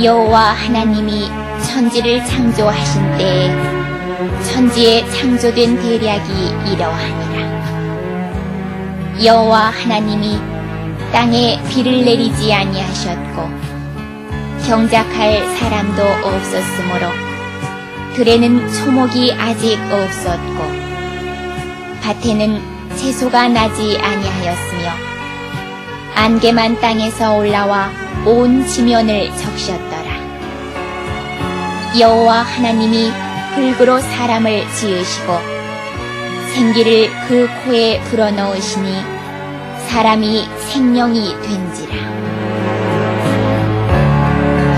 여호와 하나님이 천지를 창조하신 때에 천지에 창조된 대략이 이러하니라. 여호와 하나님이 땅에 비를 내리지 아니하셨고 경작할 사람도 없었으므로 들에는 초목이 아직 없었고 밭에는 채소가 나지 아니하였으며 안개만 땅에서 올라와 온 지면을 적셨더라. 여호와 하나님이 흙으로 사람을 지으시고 생기를 그 코에 불어넣으시니 사람이 생명이 된지라.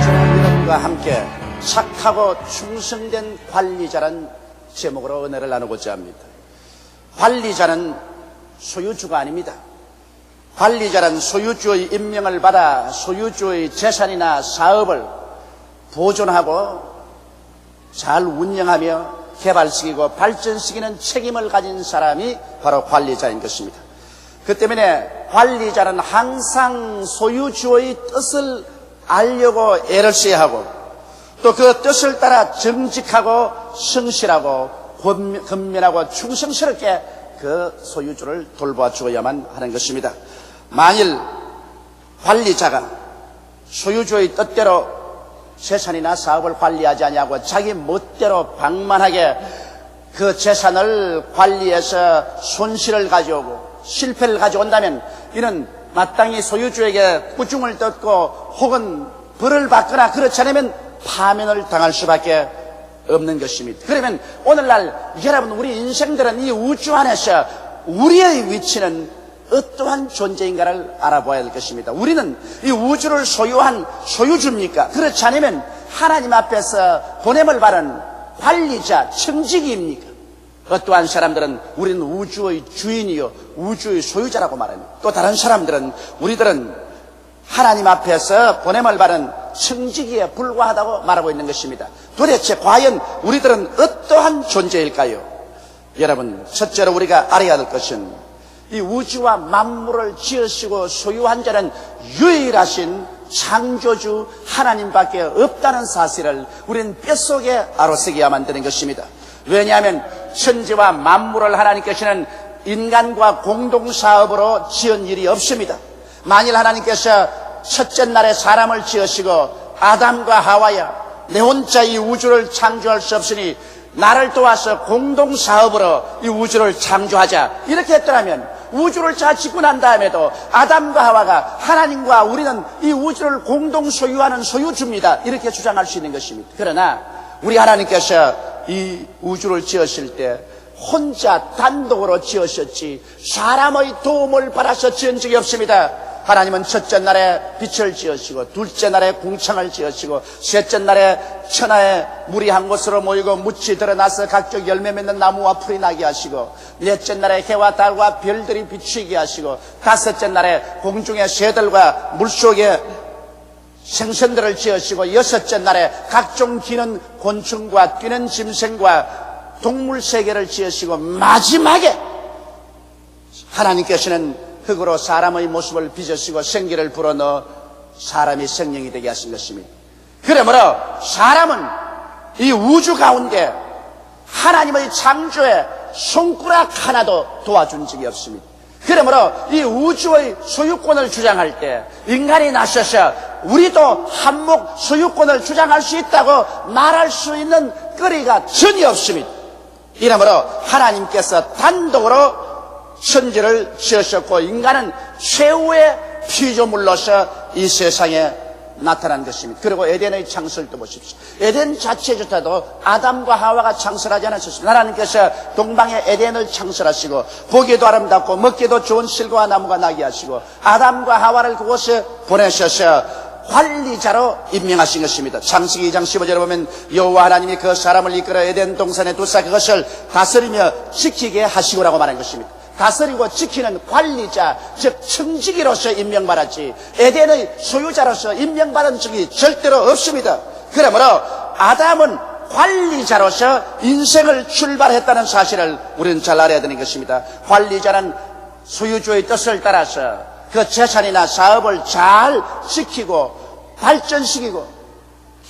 저는 여러분과 함께 착하고 충성된 관리자란 제목으로 은혜를 나누고자 합니다. 관리자는 소유주가 아닙니다. 관리자란 소유주의 임명을 받아 소유주의 재산이나 사업을 보존하고 잘 운영하며 개발시키고 발전시키는 책임을 가진 사람이 바로 관리자인 것입니다. 그 때문에 관리자는 항상 소유주의 뜻을 알려고 애를 써야 하고 또 그 뜻을 따라 정직하고 성실하고 근면하고 충성스럽게 그 소유주를 돌봐 주어야만 하는 것입니다. 만일 관리자가 소유주의 뜻대로 재산이나 사업을 관리하지 아니하고 자기 멋대로 방만하게 그 재산을 관리해서 손실을 가져오고 실패를 가져온다면 이는 마땅히 소유주에게 꾸중을 듣고 혹은 벌을 받거나 그렇지 않으면 파면을 당할 수밖에 없는 것입니다. 그러면 오늘날 여러분 우리 인생들은 이 우주 안에서 우리의 위치는 어떠한 존재인가를 알아봐야 할 것입니다. 우리는 이 우주를 소유한 소유주입니까? 그렇지 않으면 하나님 앞에서 보냄을 받은 관리자, 청지기입니까? 어떠한 사람들은 우리는 우주의 주인이요 우주의 소유자라고 말합니다. 또 다른 사람들은 우리들은 하나님 앞에서 보냄을 받은 청지기에 불과하다고 말하고 있는 것입니다. 도대체 과연 우리들은 어떠한 존재일까요? 여러분, 첫째로 우리가 알아야 될 것은 이 우주와 만물을 지으시고 소유한 자는 유일하신 창조주 하나님밖에 없다는 사실을 우리는 뼛속에 알아서야만 되는 것입니다. 왜냐하면 천지와 만물을 하나님께서는 인간과 공동사업으로 지은 일이 없습니다. 만일 하나님께서 첫째 날에 사람을 지으시고 아담과 하와야 내 혼자 이 우주를 창조할 수 없으니 나를 도와서 공동사업으로 이 우주를 창조하자 이렇게 했더라면 우주를 다 짓고 난 다음에도 아담과 하와가 하나님과 우리는 이 우주를 공동 소유하는 소유주입니다 이렇게 주장할 수 있는 것입니다. 그러나 우리 하나님께서 이 우주를 지으실 때 혼자 단독으로 지으셨지 사람의 도움을 받아서 지은 적이 없습니다. 하나님은 첫째 날에 빛을 지으시고 둘째 날에 궁창을 지으시고 셋째 날에 천하에 물이 한 곳으로 모이고 묻이 드러나서 각종 열매 맺는 나무와 풀이 나게 하시고 넷째 날에 해와 달과 별들이 비추게 하시고 다섯째 날에 공중의 새들과 물속에 생선들을 지으시고 여섯째 날에 각종 기는 곤충과 뛰는 짐승과 동물 세계를 지으시고 마지막에 하나님께서는 흙으로 사람의 모습을 빚으시고 생기를 불어넣어 사람이 생명이 되게 하신 것입니다. 그러므로 사람은 이 우주 가운데 하나님의 창조에 손가락 하나도 도와준 적이 없습니다. 그러므로 이 우주의 소유권을 주장할 때 인간이 나서서 우리도 한몫 소유권을 주장할 수 있다고 말할 수 있는 거리가 전혀 없습니다. 이러므로 하나님께서 단독으로 천지를 지으셨고 인간은 최후의 피조물로서 이 세상에 나타난 것입니다. 그리고 에덴의 창설을 또 보십시오. 에덴 자체조차도 아담과 하와가 창설하지 않았습니다. 하나님께서 동방의 에덴을 창설하시고 보기에도 아름답고 먹기도 좋은 실과와 나무가 나게 하시고 아담과 하와를 그곳에 보내셔서 관리자로 임명하신 것입니다. 창세기 2장 15절에 보면 여호와 하나님이 그 사람을 이끌어 에덴 동산에 두사 그것을 다스리며 지키게 하시고라고 말한 것입니다. 다스리고 지키는 관리자, 즉 청지기로서 임명받았지 에덴의 소유자로서 임명받은 적이 절대로 없습니다. 그러므로 아담은 관리자로서 인생을 출발했다는 사실을 우리는 잘 알아야 되는 것입니다. 관리자는 소유주의 뜻을 따라서 그 재산이나 사업을 잘 지키고 발전시키고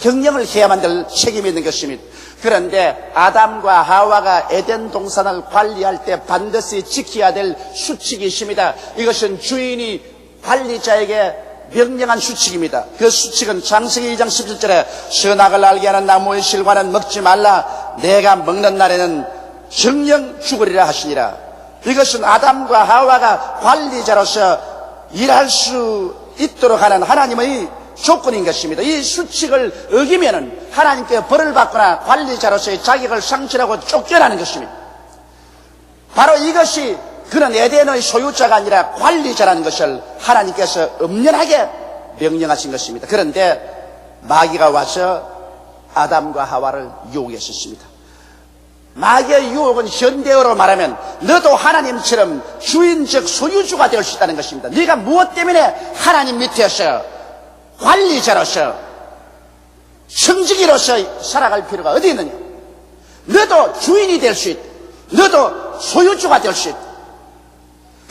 경영을 해야만 될 책임이 있는 것입니다. 그런데 아담과 하와가 에덴 동산을 관리할 때 반드시 지켜야 될 수칙이 있습니다. 이것은 주인이 관리자에게 명령한 수칙입니다. 그 수칙은 창세기 2장 17절에 선악을 알게 하는 나무의 실과는 먹지 말라. 내가 먹는 날에는 정령 죽으리라 하시니라. 이것은 아담과 하와가 관리자로서 일할 수 있도록 하는 하나님의 조건인 것입니다. 이 수칙을 어기면은 하나님께 벌을 받거나 관리자로서의 자격을 상실하고 쫓겨나는 것입니다. 바로 이것이 그는 에덴의 소유자가 아니라 관리자라는 것을 하나님께서 엄연하게 명령하신 것입니다. 그런데 마귀가 와서 아담과 하와를 유혹했었습니다. 마귀의 유혹은 현대어로 말하면 너도 하나님처럼 주인 즉 소유주가 될 수 있다는 것입니다. 네가 무엇 때문에 하나님 밑에서 관리자로서 청지기로서 살아갈 필요가 어디 있느냐. 너도 주인이 될 수 있다. 너도 소유주가 될 수 있다.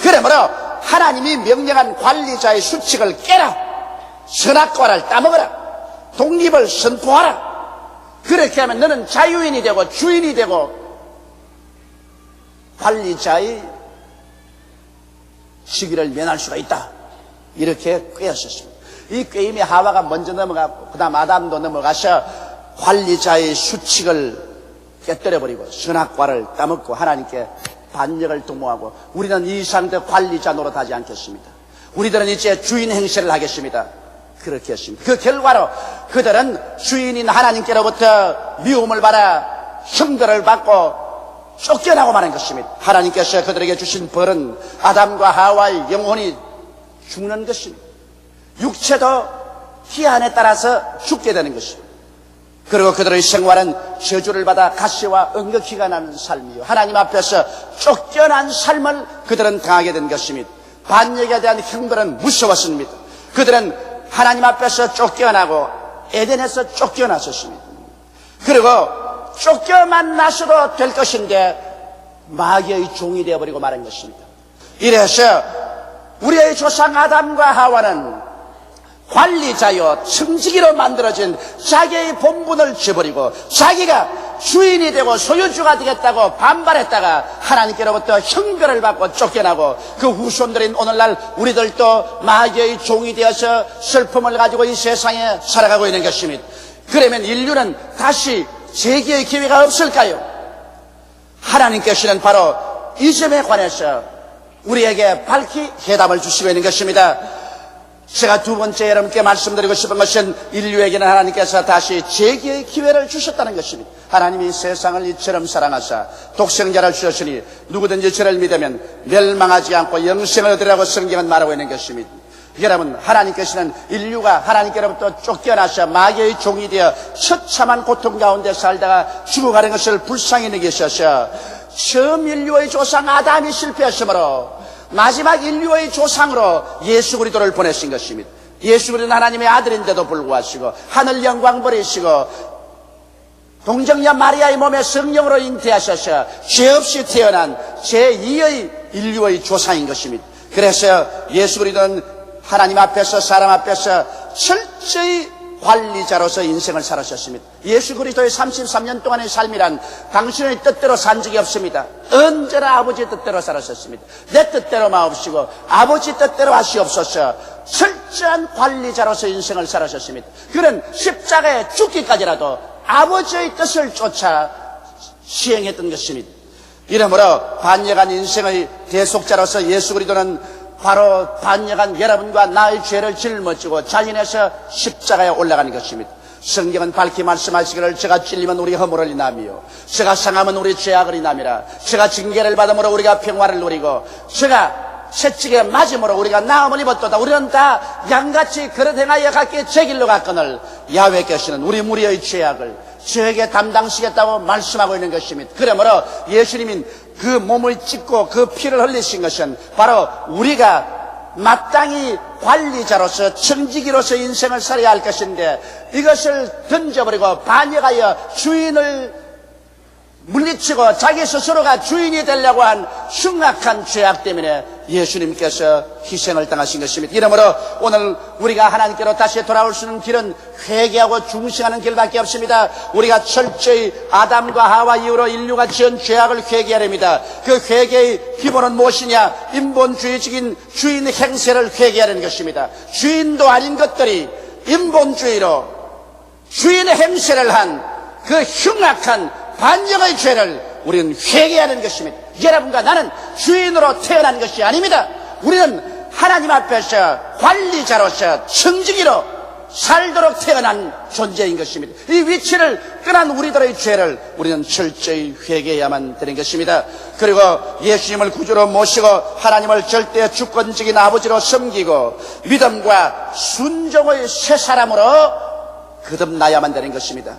그러므로 하나님이 명령한 관리자의 수칙을 깨라. 선악과를 따먹어라. 독립을 선포하라. 그렇게 하면 너는 자유인이 되고 주인이 되고 관리자의 시기를 면할 수가 있다. 이렇게 꾀었습니다. 이 꾀임에 하와가 먼저 넘어가고 그 다음 아담도 넘어가서 관리자의 수칙을 깨뜨려버리고 선악과를 따먹고 하나님께 반역을 도모하고 우리는 이 상대 관리자 노릇하지 않겠습니다. 우리들은 이제 주인 행세를 하겠습니다. 그렇게 했습니다. 그 결과로 그들은 주인인 하나님께로부터 미움을 받아 형벌을 받고 쫓겨나고 마는 것입니다. 하나님께서 그들에게 주신 벌은 아담과 하와의 영혼이 죽는 것입니다. 육체도 기한에 따라서 죽게 되는 것입니다. 그리고 그들의 생활은 저주를 받아 가시와 엉겅퀴가 나는 삶이요 하나님 앞에서 쫓겨난 삶을 그들은 당하게 된 것입니다. 반역에 대한 형벌은 무서웠습니다. 그들은 하나님 앞에서 쫓겨나고 에덴에서 쫓겨났었습니다. 그리고 쫓겨만 나서도 될 것인데 마귀의 종이 되어버리고 말한 것입니다. 이래서 우리의 조상 아담과 하와는 관리자요 청지기로 만들어진 자기의 본분을 저버리고 자기가 주인이 되고 소유주가 되겠다고 반발했다가 하나님께로부터 형벌을 받고 쫓겨나고 그 후손들인 오늘날 우리들도 마귀의 종이 되어서 슬픔을 가지고 이 세상에 살아가고 있는 것입니다. 그러면 인류는 다시 재기의 기회가 없을까요? 하나님께서는 바로 이 점에 관해서 우리에게 밝히 해답을 주시고 있는 것입니다. 제가 두 번째 여러분께 말씀드리고 싶은 것은 인류에게는 하나님께서 다시 재기의 기회를 주셨다는 것입니다. 하나님이 세상을 이처럼 사랑하사 독생자를 주셨으니 누구든지 저를 믿으면 멸망하지 않고 영생을 얻으라고 성경은 말하고 있는 것입니다. 여러분, 하나님께서는 인류가 하나님께로부터 쫓겨나서 마귀의 종이 되어 처참한 고통 가운데 살다가 죽어가는 것을 불쌍히 여기셔서 처음 인류의 조상 아담이 실패했으므로 마지막 인류의 조상으로 예수 그리스도를 보내신 것입니다. 예수 그리스도는 하나님의 아들인데도 불구하고 하늘 영광 버리시고 동정녀 마리아의 몸에 성령으로 잉태하셔서 죄 없이 태어난 제2의 인류의 조상인 것입니다. 그래서 예수 그리스도는 하나님 앞에서 사람 앞에서 철저히 관리자로서 인생을 살으셨습니다. 예수 그리스도의 33년 동안의 삶이란 당신의 뜻대로 산 적이 없습니다. 언제나 아버지 뜻대로 살았었습니다. 내 뜻대로 마옵시고 아버지 뜻대로 하시옵소서. 철저한 관리자로서 인생을 살으셨습니다. 그는 십자가에 죽기까지라도 아버지의 뜻을 쫓아 시행했던 것입니다. 이러므로 반역한 인생의 대속자로서 예수 그리스도는 바로 반역한 여러분과 나의 죄를 짊어지고 자신에서 십자가에 올라가는 것입니다. 성경은 밝히 말씀하시기를 제가 찔리면 우리 허물을 인하며 제가 상하면 우리 죄악을 인함이라. 제가 징계를 받음으로 우리가 평화를 누리고 제가 채찍에 맞음으로 우리가 나음을 입었도다. 우리는 다 양같이 그릇 행하여 각기 제 길로 갔거늘 야훼께서는 우리 무리의 죄악을 저에게 담당시겠다고 말씀하고 있는 것입니다. 그러므로 예수님이 그 몸을 찢고 그 피를 흘리신 것은 바로 우리가 마땅히 관리자로서 청지기로서 인생을 살아야 할 것인데 이것을 던져버리고 반역하여 주인을 물리치고 자기 스스로가 주인이 되려고 한 흉악한 죄악 때문에 예수님께서 희생을 당하신 것입니다. 이러므로 오늘 우리가 하나님께로 다시 돌아올 수 있는 길은 회개하고 중생하는 길밖에 없습니다. 우리가 철저히 아담과 하와 이후로 인류가 지은 죄악을 회개해야 합니다. 그 회개의 기본은 무엇이냐? 인본주의적인 주인 행세를 회개하는 것입니다. 주인도 아닌 것들이 인본주의로 주인 행세를 한 그 흉악한 반역의 죄를 우리는 회개하는 것입니다. 여러분과 나는 주인으로 태어난 것이 아닙니다. 우리는 하나님 앞에서 관리자로서 청지기로 살도록 태어난 존재인 것입니다. 이 위치를 떠난 우리들의 죄를 우리는 철저히 회개해야만 되는 것입니다. 그리고 예수님을 구주로 모시고 하나님을 절대 주권적인 아버지로 섬기고 믿음과 순종의 새 사람으로 거듭나야만 되는 것입니다.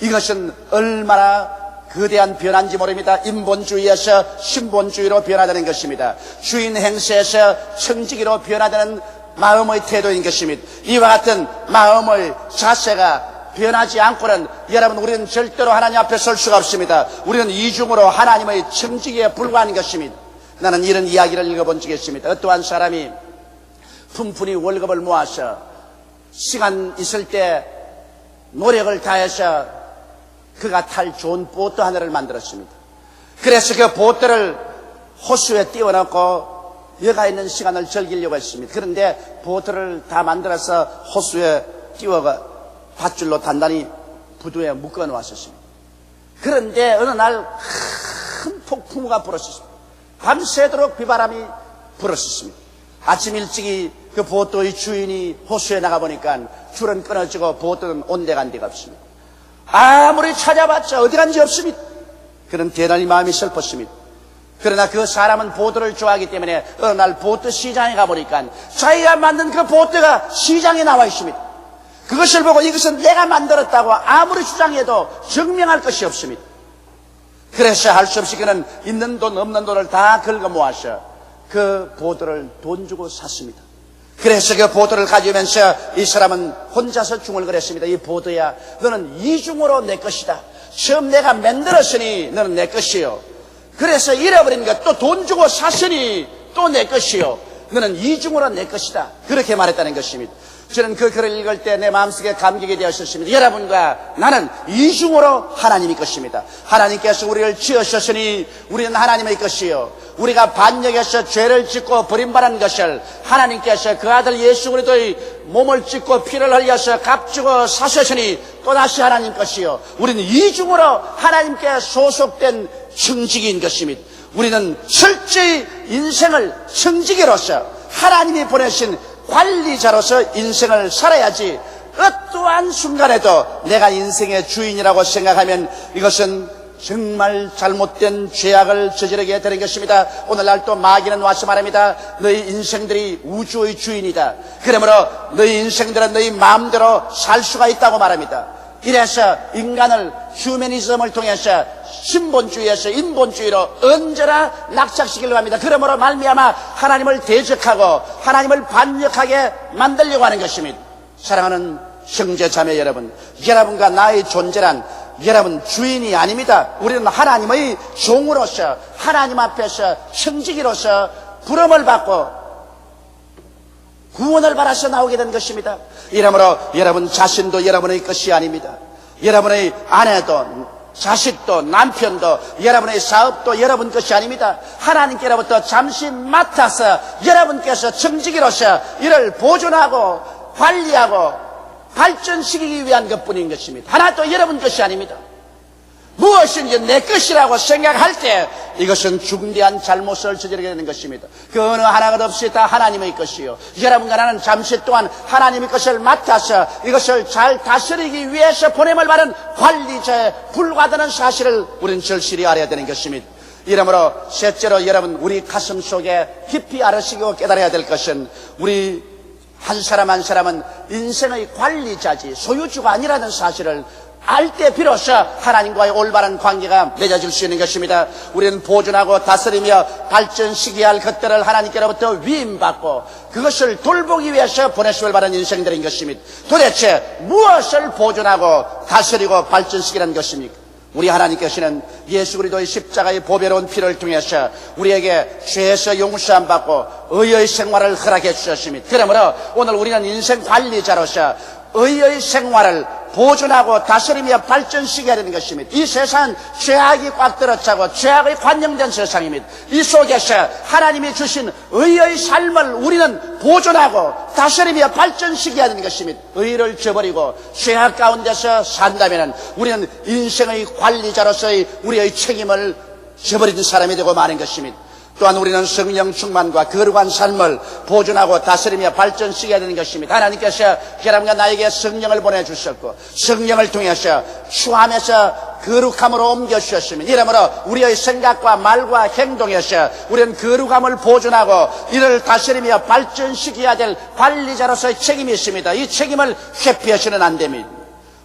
이것은 얼마나 거대한 변화인지 모릅니다. 인본주의에서 신본주의로 변화되는 것입니다. 주인 행세에서 청지기로 변화되는 마음의 태도인 것입니다. 이와 같은 마음의 자세가 변하지 않고는 여러분 우리는 절대로 하나님 앞에 설 수가 없습니다. 우리는 이중으로 하나님의 청지기에 불과한 것입니다. 나는 이런 이야기를 읽어본 적이 있습니다. 어떠한 사람이 푼푼히 월급을 모아서 시간 있을 때 노력을 다해서 그가 탈 좋은 보트 하나를 만들었습니다. 그래서 그 보트를 호수에 띄워놓고 여가 있는 시간을 즐기려고 했습니다. 그런데 보트를 다 만들어서 호수에 띄워가 밧줄로 단단히 부두에 묶어 놓았었습니다. 그런데 어느 날 큰 폭풍우가 불었습니다. 밤새도록 비바람이 불었습니다. 아침 일찍이 그 보트의 주인이 호수에 나가보니까 줄은 끊어지고 보트는 온데간 데가 없습니다. 아무리 찾아봤자 어디 간지 없습니다. 그런 대단히 마음이 슬펐습니다. 그러나 그 사람은 보트를 좋아하기 때문에 어느 날 보트 시장에 가보니까 자기가 만든 그 보트가 시장에 나와 있습니다. 그것을 보고 이것은 내가 만들었다고 아무리 주장해도 증명할 것이 없습니다. 그래서 할 수 없이 그는 있는 돈 없는 돈을 다 긁어 모아서 그 보트를 돈 주고 샀습니다. 그래서 그 보트를 가지면서 이 사람은 혼자서 중얼거렸습니다. 이 보트야, 너는 이중으로 내 것이다. 처음 내가 만들었으니 너는 내 것이요. 그래서 잃어버린 것 또 돈 주고 샀으니 또 내 것이요. 너는 이중으로 내 것이다. 그렇게 말했다는 것입니다. 저는 그 글을 읽을 때 내 마음속에 감격이 되었습니다. 여러분과 나는 이중으로 하나님의 것입니다. 하나님께서 우리를 지으셨으니 우리는 하나님의 것이요. 우리가 반역해서 죄를 짓고 버림받은 것을 하나님께서 그 아들 예수 그리스도의 몸을 찢고 피를 흘려서 값주고 사셨으니 또다시 하나님 것이요. 우리는 이중으로 하나님께 소속된 청지기인 것입니다. 우리는 철저히 인생을 청지기로서 하나님이 보내신 관리자로서 인생을 살아야지 어떠한 순간에도 내가 인생의 주인이라고 생각하면 이것은 정말 잘못된 죄악을 저지르게 되는 것입니다. 오늘날 또 마귀는 와서 말합니다. 너희 인생들이 우주의 주인이다. 그러므로 너희 인생들은 너희 마음대로 살 수가 있다고 말합니다. 이래서 인간을 휴머니즘을 통해서 신본주의에서 인본주의로 언제나 낙착시키려고 합니다. 그러므로 말미암아 하나님을 대적하고 하나님을 반역하게 만들려고 하는 것입니다. 사랑하는 형제 자매 여러분, 여러분과 나의 존재란 여러분 주인이 아닙니다. 우리는 하나님의 종으로서 하나님 앞에서 청지기로서 부름을 받고 구원을 받아서 나오게 된 것입니다. 이러므로 여러분 자신도 여러분의 것이 아닙니다. 여러분의 아내도 자식도 남편도 여러분의 사업도 여러분 것이 아닙니다. 하나님께로부터 잠시 맡아서 여러분께서 청지기로서 이를 보존하고 관리하고 발전시키기 위한 것뿐인 것입니다. 하나도 여러분 것이 아닙니다. 무엇인지 내 것이라고 생각할 때 이것은 중대한 잘못을 저지르게 되는 것입니다. 그 어느 하나가 없이 다 하나님의 것이요. 여러분과 나는 잠시 동안 하나님의 것을 맡아서 이것을 잘 다스리기 위해서 보냄을 받은 관리자에 불과하다는 사실을 우리는 절실히 알아야 되는 것입니다. 이러므로 셋째로 여러분 우리 가슴 속에 깊이 알으시고 깨달아야 될 것은 우리 한 사람 한 사람은 인생의 관리자지 소유주가 아니라는 사실을 알 때 비로소 하나님과의 올바른 관계가 맺어질 수 있는 것입니다. 우리는 보존하고 다스리며 발전시켜야 할 것들을 하나님께로부터 위임받고 그것을 돌보기 위해서 보내심을 받은 인생들인 것입니다. 도대체 무엇을 보존하고 다스리고 발전시키라는 것입니까? 우리 하나님께서는 예수 그리스도의 십자가의 보배로운 피를 통해서 우리에게 죄에서 용서함 받고 의의 생활을 허락해 주셨습니다. 그러므로 오늘 우리는 인생 관리자로서 의의 생활을 보존하고 다스리며 발전시켜야 되는 것입니다. 이 세상은 죄악이 꽉 들어차고 죄악의 관영된 세상입니다. 이 속에서 하나님이 주신 의의 삶을 우리는 보존하고 다스리며 발전시켜야 되는 것입니다. 의를 저버리고 죄악 가운데서 산다면 우리는 인생의 관리자로서의 우리의 책임을 저버리는 사람이 되고 마는 것입니다. 또한 우리는 성령 충만과 거룩한 삶을 보존하고 다스리며 발전시켜야 되는 것입니다. 하나님께서 여러분과 나에게 성령을 보내주셨고 성령을 통해서 추함에서 거룩함으로 옮겨주셨습니다. 이러므로 우리의 생각과 말과 행동에서 우리는 거룩함을 보존하고 이를 다스리며 발전시켜야 될 관리자로서의 책임이 있습니다. 이 책임을 회피해서는 안 됩니다.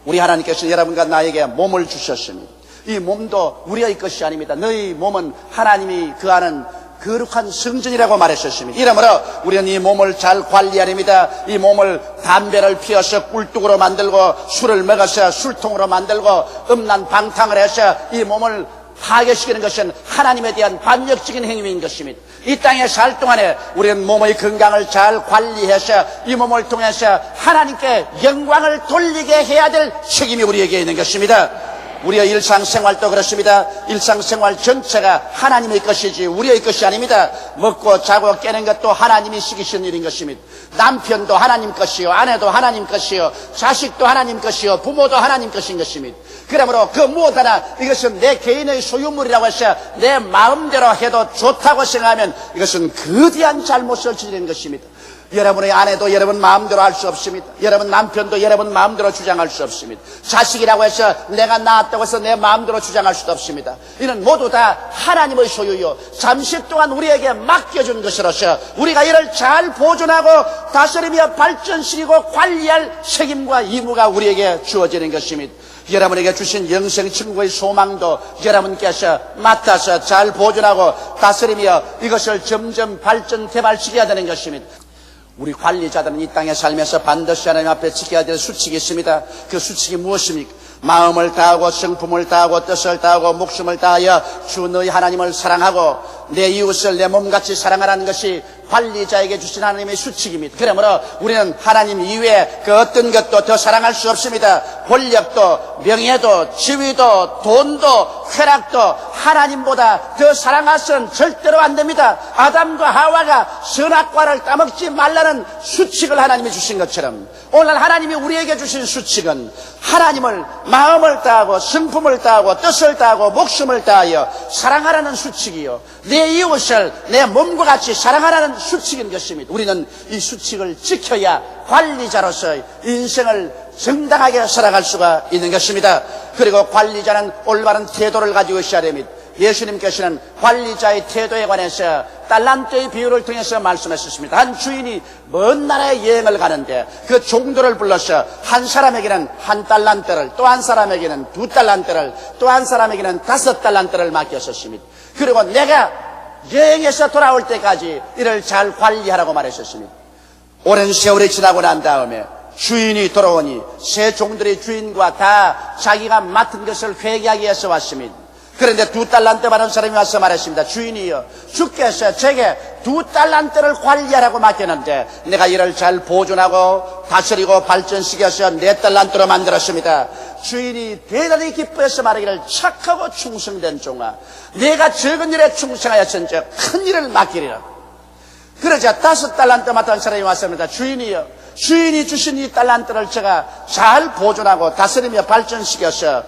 우리 하나님께서 여러분과 나에게 몸을 주셨습니다. 이 몸도 우리의 것이 아닙니다. 너희 몸은 하나님이 거하는 거룩한 성전이라고 말했었습니다. 이러므로 우리는 이 몸을 잘 관리해야 됩니다. 이 몸을 담배를 피워서 꿀뚝으로 만들고 술을 먹어서 술통으로 만들고 음란 방탕을 해서 이 몸을 파괴시키는 것은 하나님에 대한 반역적인 행위인 것입니다. 이 땅에 살 동안에 우리는 몸의 건강을 잘 관리해서 이 몸을 통해서 하나님께 영광을 돌리게 해야 될 책임이 우리에게 있는 것입니다. 우리의 일상생활도 그렇습니다. 일상생활 전체가 하나님의 것이지 우리의 것이 아닙니다. 먹고 자고 깨는 것도 하나님이 시키신 일인 것입니다. 남편도 하나님 것이요, 아내도 하나님 것이요, 자식도 하나님 것이요, 부모도 하나님 것인 것입니다. 그러므로 그 무엇 하나 이것은 내 개인의 소유물이라고 해서 내 마음대로 해도 좋다고 생각하면 이것은 거대한 잘못을 저지르는 것입니다. 여러분의 아내도 여러분 마음대로 할 수 없습니다. 여러분 남편도 여러분 마음대로 주장할 수 없습니다. 자식이라고 해서 내가 낳았다고 해서 내 마음대로 주장할 수도 없습니다. 이는 모두 다 하나님의 소유요, 잠시 동안 우리에게 맡겨준 것으로서 우리가 이를 잘 보존하고 다스리며 발전시키고 관리할 책임과 의무가 우리에게 주어지는 것입니다. 여러분에게 주신 영생 천국의 소망도 여러분께서 맡아서 잘 보존하고 다스리며 이것을 점점 발전 개발시켜야 되는 것입니다. 우리 관리자들은 이 땅에 살면서 반드시 하나님 앞에 지켜야 될 수칙이 있습니다. 그 수칙이 무엇입니까? 마음을 다하고 성품을 다하고 뜻을 다하고 목숨을 다하여 주 너희 하나님을 사랑하고 내 이웃을 내 몸같이 사랑하라는 것이 관리자에게 주신 하나님의 수칙입니다. 그러므로 우리는 하나님 이외에 그 어떤 것도 더 사랑할 수 없습니다. 권력도 명예도 지위도 돈도 쾌락도 하나님보다 더 사랑할 수는 절대로 안 됩니다. 아담과 하와가 선악과를 따먹지 말라는 수칙을 하나님이 주신 것처럼 오늘 하나님이 우리에게 주신 수칙은 하나님을 마음을 다하고 성품을 다하고 뜻을 다하고 목숨을 다하여 사랑하라는 수칙이요, 내 이웃을 내 몸과 같이 사랑하라는 수칙인 것입니다. 우리는 이 수칙을 지켜야 관리자로서 인생을 정당하게 살아갈 수가 있는 것입니다. 그리고 관리자는 올바른 태도를 가지고 있어야 됩니다. 예수님께서는 관리자의 태도에 관해서 달란트의 비유를 통해서 말씀하셨습니다. 한 주인이 먼 나라에 여행을 가는데 그 종들을 불러서 한 사람에게는 한 달란트를, 또 한 사람에게는 두 달란트를, 또 한 사람에게는 5달란트를 맡겼었습니다. 그리고 내가 여행에서 돌아올 때까지 이를 잘 관리하라고 말했었습니다. 오랜 세월이 지나고 난 다음에 주인이 돌아오니 새 종들의 주인과 다 자기가 맡은 것을 회개하기 위해서 왔습니다. 그런데 2달란트 받은 사람이 와서 말했습니다. 주인이여, 주께서 제게 2달란트를 관리하라고 맡겼는데 내가 이를 잘 보존하고 다스리고 발전시켜서 4달란트로 만들었습니다. 주인이 대단히 기뻐해서 말하기를 착하고 충성된 종아, 내가 적은 일에 충성하였은즉 큰 일을 맡기리라. 그러자 5달란트 맡은 사람이 왔습니다. 주인이여, 주인이 주신 이 달란트를 제가 잘 보존하고 다스리며 발전시켜서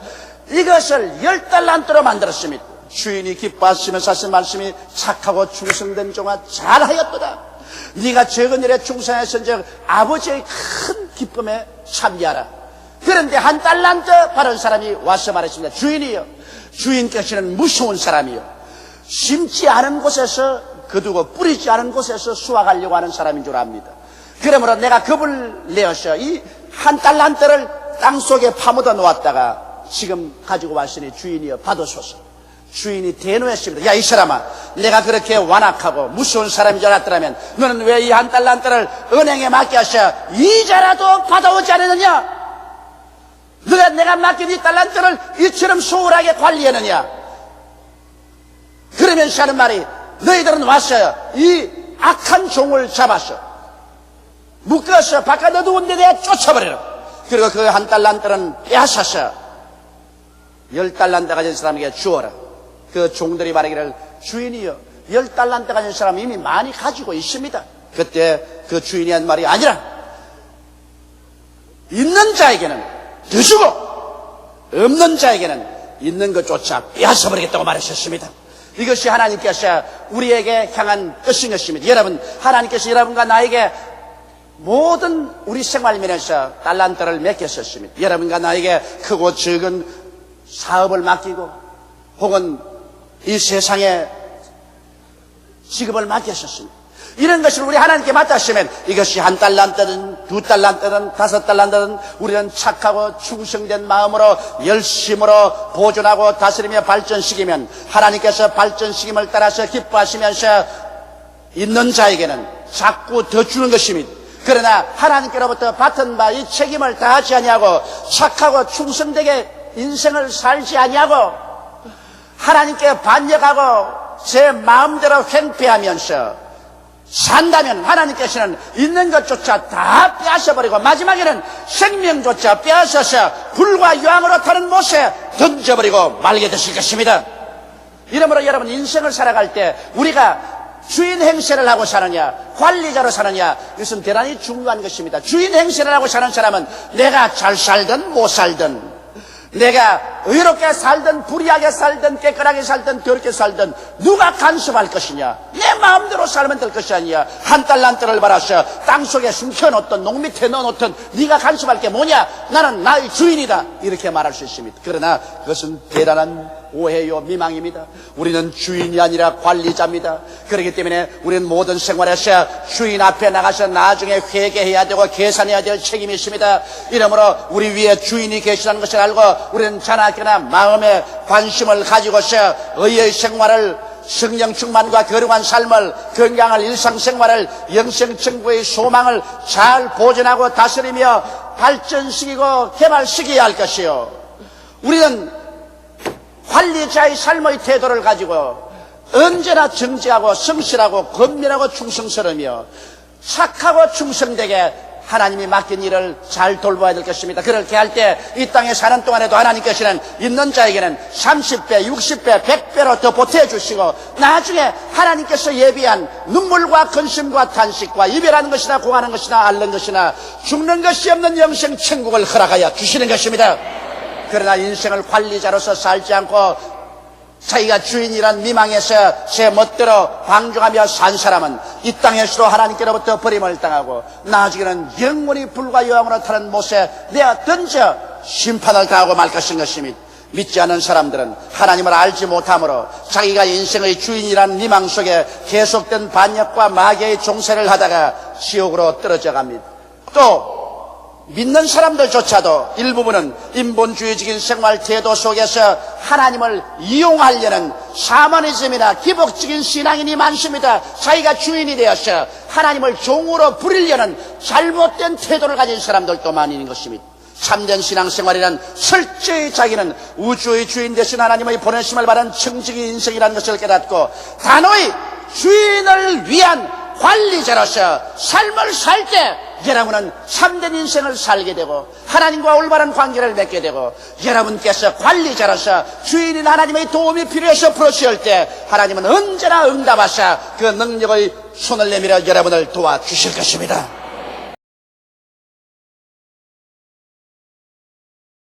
이것을 10달란트로 만들었습니다. 주인이 기뻐하시면서 하신 말씀이 착하고 충성된 종아 잘하였도다. 네가 적은 일에 충성하였은즉 아버지의 큰 기쁨에 참여하라. 그런데 1달란트 받은 사람이 와서 말했습니다. 주인이여, 주인께서는 무서운 사람이요, 심지 않은 곳에서 거두고 뿌리지 않은 곳에서 수확하려고 하는 사람인 줄 압니다. 그러므로 내가 겁을 내어서 이 1달란트를 땅속에 파묻어 놓았다가 지금 가지고 왔으니 주인이여 받으소서. 주인이 대노했습니다. 야, 이 사람아, 내가 그렇게 완악하고 무서운 사람인 줄 알았더라면 너는 왜 이 1달란트를 은행에 맡겨서 이자라도 받아오지 않았느냐? 너가 내가 맡긴 이 달란트를 이처럼 소홀하게 관리하느냐? 그러면서 하는 말이 너희들은 왔어요. 이 악한 종을 잡았어. 묶어서 바깥 어두운 데 내가 쫓아버려라. 그리고 그 한 달란트는 빼앗았어. 10달란트 가진 사람에게 주어라. 그 종들이 말하기를 주인이여 10달란트 가진 사람이 이미 많이 가지고 있습니다. 그때 그 주인이 한 말이 아니라 있는 자에게는 더 주고 없는 자에게는 있는 것조차 빼앗아버리겠다고 말하셨습니다. 이것이 하나님께서 우리에게 향한 뜻인 것입니다. 여러분, 하나님께서 여러분과 나에게 모든 우리 생활면에서 달란트를 맡겼었습니다. 여러분과 나에게 크고 적은 사업을 맡기고 혹은 이 세상에 직업을 맡겼었습니다. 이런 것을 우리 하나님께 맡았으면 이것이 1달란트든 2달란트든 5달란트든 우리는 착하고 충성된 마음으로 열심으로 보존하고 다스리며 발전시키면 하나님께서 발전시킴을 따라서 기뻐하시면서 있는 자에게는 자꾸 더 주는 것입니다. 그러나 하나님께로부터 받은 바 이 책임을 다하지 아니하고 착하고 충성되게 인생을 살지 아니하고 하나님께 반역하고 제 마음대로 횡패하면서 산다면 하나님께서는 있는 것조차 다 빼앗아버리고 마지막에는 생명조차 빼앗아서 불과 유황으로 타는 못에 던져버리고 말게 되실 것입니다. 이러므로 여러분, 인생을 살아갈 때 우리가 주인 행세를 하고 사느냐 관리자로 사느냐, 이것은 대단히 중요한 것입니다. 주인 행세를 하고 사는 사람은 내가 잘 살든 못 살든, 내가 의롭게 살든 불의하게 살든 깨끗하게 살든 더럽게 살든 누가 간섭할 것이냐, 내 마음대로 살면 될 것이 아니야. 1달란트를 받아서 땅속에 숨겨놓든 농 밑에 넣어놓든 네가 간섭할 게 뭐냐, 나는 나의 주인이다, 이렇게 말할 수 있습니다. 그러나 그것은 대단한 오해요, 미망입니다. 우리는 주인이 아니라 관리자입니다. 그렇기 때문에 우리는 모든 생활에서 주인 앞에 나가서 나중에 회개해야 되고 계산해야 될 책임이 있습니다. 이러므로 우리 위에 주인이 계시다는 것을 알고 우리는 자나깨나 마음에 관심을 가지고서 의의 생활을, 성령 충만과 거룩한 삶을, 건강한 일상생활을, 영생천국의 소망을 잘 보존하고 다스리며 발전시키고 개발시켜야 할 것이요, 우리는 관리자의 삶의 태도를 가지고 언제나 정직하고 성실하고 건면하고 충성스러우며 착하고 충성되게 하나님이 맡긴 일을 잘 돌봐야 될 것입니다. 그렇게 할 때 이 땅에 사는 동안에도 하나님께서는 있는 자에게는 30배, 60배, 100배로 더 보태주시고 나중에 하나님께서 예비한 눈물과 근심과 탄식과 이별하는 것이나 공하는 것이나 앓는 것이나 죽는 것이 없는 영생 천국을 허락하여 주시는 것입니다. 그러나 인생을 관리자로서 살지 않고 자기가 주인이란 미망에서 제 멋대로 방종하며 산 사람은 이 땅에서도 하나님께로부터 버림을 당하고 나중에는 영원히 불과 여왕으로 타는 못에 내어 던져 심판을 당하고 말 것입니다. 믿지 않는 사람들은 하나님을 알지 못함으로 자기가 인생의 주인이란 미망 속에 계속된 반역과 마귀의 종세를 하다가 지옥으로 떨어져 갑니다. 또 믿는 사람들조차도 일부분은 인본주의적인 생활 태도 속에서 하나님을 이용하려는 샤머니즘이나 기복적인 신앙인이 많습니다. 자기가 주인이 되어서 하나님을 종으로 부리려는 잘못된 태도를 가진 사람들도 많이 있는 것입니다. 참된 신앙생활이란 철저히 자기는 우주의 주인 되신 하나님의 보내심을 받은 청지기 인생이라는 것을 깨닫고 단호히 주인을 위한 관리자로서 삶을 살 때 여러분은 참된 인생을 살게 되고 하나님과 올바른 관계를 맺게 되고, 여러분께서 관리자로서 주인인 하나님의 도움이 필요해서 부르실 때 하나님은 언제나 응답하사 그 능력의 손을 내밀어 여러분을 도와주실 것입니다.